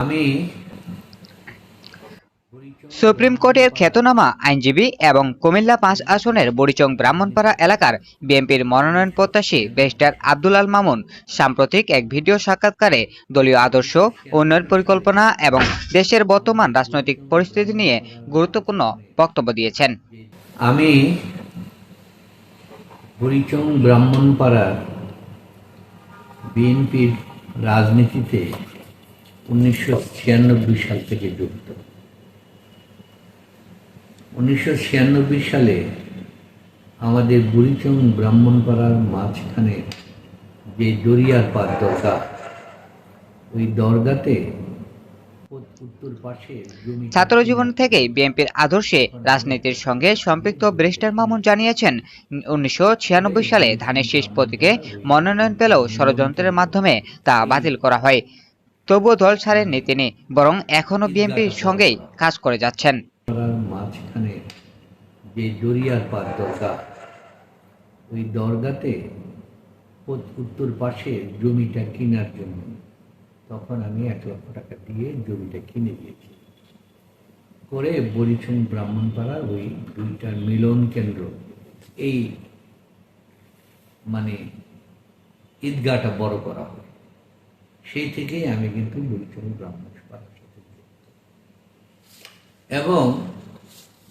আমি সুপ্রিম কোর্টের খ্যাতনামা আইনজীবী এবং কুমিল্লা-৫ আসনের বুড়িচং ব্রাহ্মণপাড়া এলাকার বিএনপির মনোনয়ন প্রত্যাশী ব্যারিস্টার আব্দুল আল মামুন সাম্প্রতিক এক ভিডিও সাক্ষাৎকারে দলীয় আদর্শ, উন্নয়ন পরিকল্পনা এবং দেশের বর্তমান রাজনৈতিক পরিস্থিতি নিয়ে গুরুত্বপূর্ণ বক্তব্য দিয়েছেন। আমি বুড়িচং ব্রাহ্মণপাড়ার বিএনপির রাজনীতিতে 1996 সাল থেকে যুক্ত। 1996 সালে আমাদের বুড়িচং ব্রাহ্মণপাড়ার মাঝখানে যে দরিয়ার পার দরগা, ওই দরগাতে উত্তর পাশে ছাত্র জীবন থেকেই বিএনপির আদর্শে রাজনীতির সঙ্গে সম্পৃক্ত ব্যারিস্টার মামুন জানিয়েছেন, 1996 সালে ধানের শীষ প্রতীকে মনোনয়ন পেলেও ষড়যন্ত্রের মাধ্যমে তা বাতিল করা হয়। তবুও দল ছাড়েননি তিনি, বরং এখনও বিএনপির সঙ্গেই কাজ করে যাচ্ছেন। মাঝখানে যে দরিয়ার পার দরগা, ওই দরগাতে উত্তর পাশে জমিটা কেনার জন্য তখন আমি 1 লক্ষ টাকা দিয়ে জমিটা কিনে দিয়েছি। করে বুড়িচং ব্রাহ্মণপাড়ার ওই দুইটার মিলন কেন্দ্র, এই মানে ঈদগাহটা বড় করা হয়। সেই থেকেই আমি কিন্তু বুড়িচং ব্রাহ্মণপাড়ার সাথে যুক্ত। এবং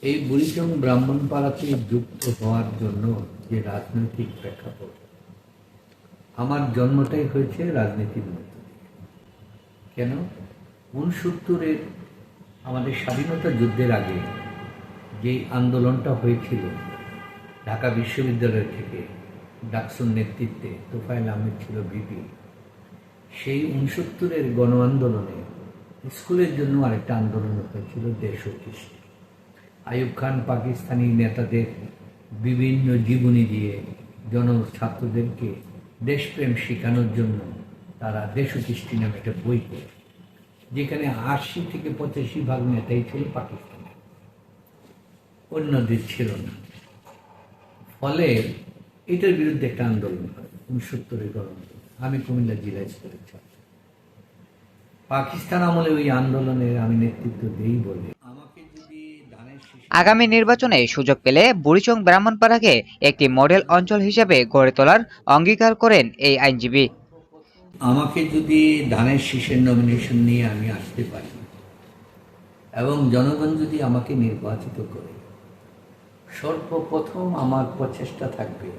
এই বুড়িচং ব্রাহ্মণপাড়াতে যুক্ত হওয়ার জন্য যে রাজনৈতিক প্রেক্ষাপট, আমার জন্মটাই হয়েছে রাজনীতির মধ্যে দিয়ে। কেন? 69-এর আমাদের স্বাধীনতা যুদ্ধের আগে যে আন্দোলনটা হয়েছিল ঢাকা বিশ্ববিদ্যালয় থেকে, ডাকসুর নেতৃত্বে, তোফায়েল আহমেদ ছিল ভিপি, সেই 69-এর গণ আন্দোলনে স্কুলের জন্য আরেকটা আন্দোলন হয়েছিল 150। আইয়ুব খান পাকিস্তানি নেতাদের বিভিন্ন জীবনী দিয়ে ছাত্রদেরকে দেশপ্রেম শেখানোর জন্য তারা 150 নামে একটা বই করে, যেখানে 80 থেকে 85% নেতাই ছিল পাকিস্তানের, অন্যদের ছিল না। ফলে এটার বিরুদ্ধে একটা আন্দোলন হয় 69-এর গণ আন্দোলন। আমি কুমিল্লা জেলা স্কুলের ছাত্র। পাকিস্তান আমলে ওই আন্দোলনের আমি নেতৃত্ব দেই বলে আমাকে যদি আগামী নির্বাচনে সুযোগ পেলে বুড়িচং ব্রাহ্মণপাড়াকে একটি মডেল অঞ্চল হিসেবে গড়ে তোলার অঙ্গীকার করেন এই আইনজীবী। আমাকে যদি ধানের শীষের নমিনেশন নিয়ে আমি আসতে পারি এবং জনগণ যদি আমাকে নির্বাচিত করে, সর্বপ্রথম আমার প্রচেষ্টা থাকবে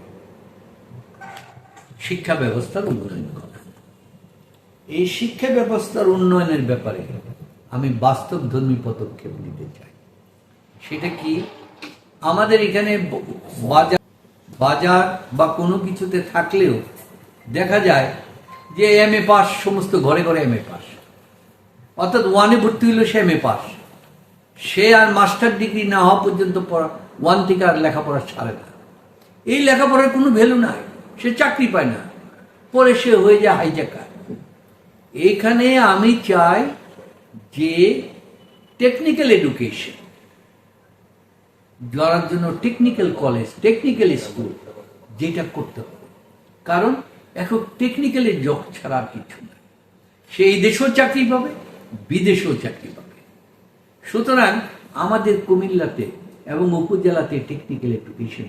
শিক্ষা ব্যবস্থার উন্নয়ন করা। এই শিক্ষা ব্যবস্থার উন্নয়নের ব্যাপারে আমি বাস্তবধর্মী পদক্ষেপ নিতে চাই। সেটা কি? আমাদের এখানে বাজার বা কোনো কিছুতে থাকলেও দেখা যায় যে MA পাস, সমস্ত ঘরে ঘরে MA পাস, অর্থাৎ 1-এ ভর্তি হইল সে MA পাস, সে আর মাস্টার ডিগ্রি না হওয়া পর্যন্ত 1 থেকে আর লেখাপড়া ছাড়ে না। এই লেখাপড়ার কোনো ভ্যালু নাই, সে চাকরি পায় না, পরে সে হয়ে যায় হাইজ্যাকার। এইখানে আমি চাই যে টেকনিক্যাল এডুকেশন যার জন্য টেকনিক্যাল কলেজ, টেকনিক্যাল স্কুল, যেটা করতে হবে। কারণ এখন টেকনিক্যালের জব ছাড়া আর কিছু না। সে এই দেশেও চাকরি পাবে, বিদেশেও চাকরি পাবে। সুতরাং আমাদের কুমিল্লাতে এবং উপজেলাতে টেকনিক্যাল এডুকেশন,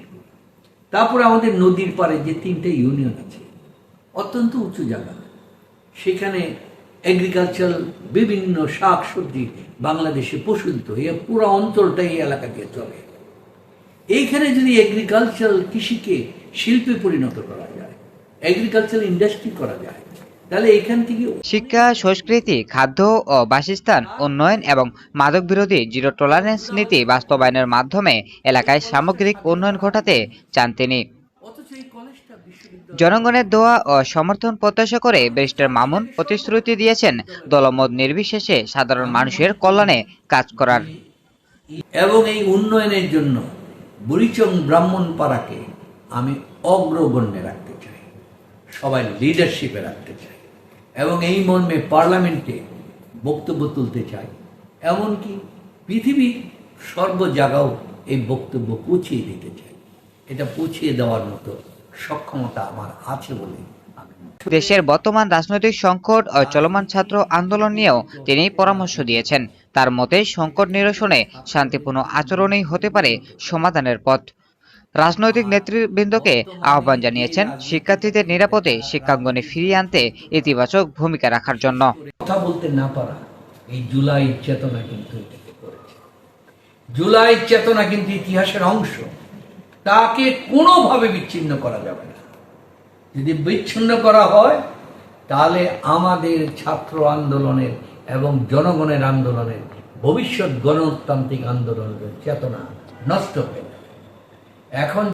তারপরে আমাদের নদীর পাড়ে যে 3টে ইউনিয়ন আছে, অত্যন্ত উঁচু জায়গা, সেখানে এগ্রিকালচার, বিভিন্ন শাক সবজি বাংলাদেশে প্রসূত, এই পুরো অঞ্চলটা এই এলাকা দিয়ে চলে। এইখানে যদি এগ্রিকালচার, কৃষিকে শিল্পে পরিণত করা যায়, এগ্রিকালচার ইন্ডাস্ট্রি করা যায়, তাহলে এখান থেকে শিক্ষা, সংস্কৃতি, খাদ্য ও বাসস্থান উন্নয়ন এবং মাদক বিরোধী জিরো টলারেন্স নীতি বাস্তবায়নের মাধ্যমে এলাকায় সামগ্রিক উন্নয়ন ঘটাতে চান তিনি। জনগণের দোয়া ও সমর্থন প্রত্যাশা করে ব্যারিস্টার মামুন প্রতিশ্রুতি দিয়েছেন দলমত নির্বিশেষে সাধারণ মানুষের কল্যাণে কাজ করার। এবং এই উন্নয়নের জন্য বুড়িচং ব্রাহ্মণপাড়াকে আমি অগ্রগণ্যে রাখতে চাই, সবাই লিডারশিপে রাখতে চাই, এবং এই মর্মে পার্লামেন্টে বক্তব্য তুলতে চাই। এমনকি পৃথিবীর সর্ব জায়গাও এই বক্তব্য পৌঁছিয়ে দিতে চাই। এটা পৌঁছিয়ে দেওয়ার মতো সক্ষমতা আমার আছে বলে আমি দেশের বর্তমান রাজনৈতিক সংকট ও চলমান ছাত্র আন্দোলন নিয়েও তিনি পরামর্শ দিয়েছেন। তার মতে সংকট নিরসনে শান্তিপূর্ণ আচরণই হতে পারে সমাধানের পথ। রাজনৈতিক নেতৃবৃন্দকে আহ্বান জানিয়েছেন শিক্ষার্থীদের নিরাপদে শিক্ষাঙ্গনে ফিরিয়ে আনতে ইতিবাচক ভূমিকা রাখার জন্য। কথা বলতে না পারা এই জুলাই চেতনা কিন্তু এটাকে করেছে। জুলাই চেতনা কিন্তু ইতিহাসের অংশ, তাকে কোনোভাবে বিচ্ছিন্ন করা যাবে না। যদি বিচ্ছিন্ন করা হয় তাহলে আমাদের ছাত্র আন্দোলনের এবং জনগণের আন্দোলনের ভবিষ্যৎ গণতান্ত্রিক আন্দোলনের চেতনা নষ্ট হয়ে যাবে। এখন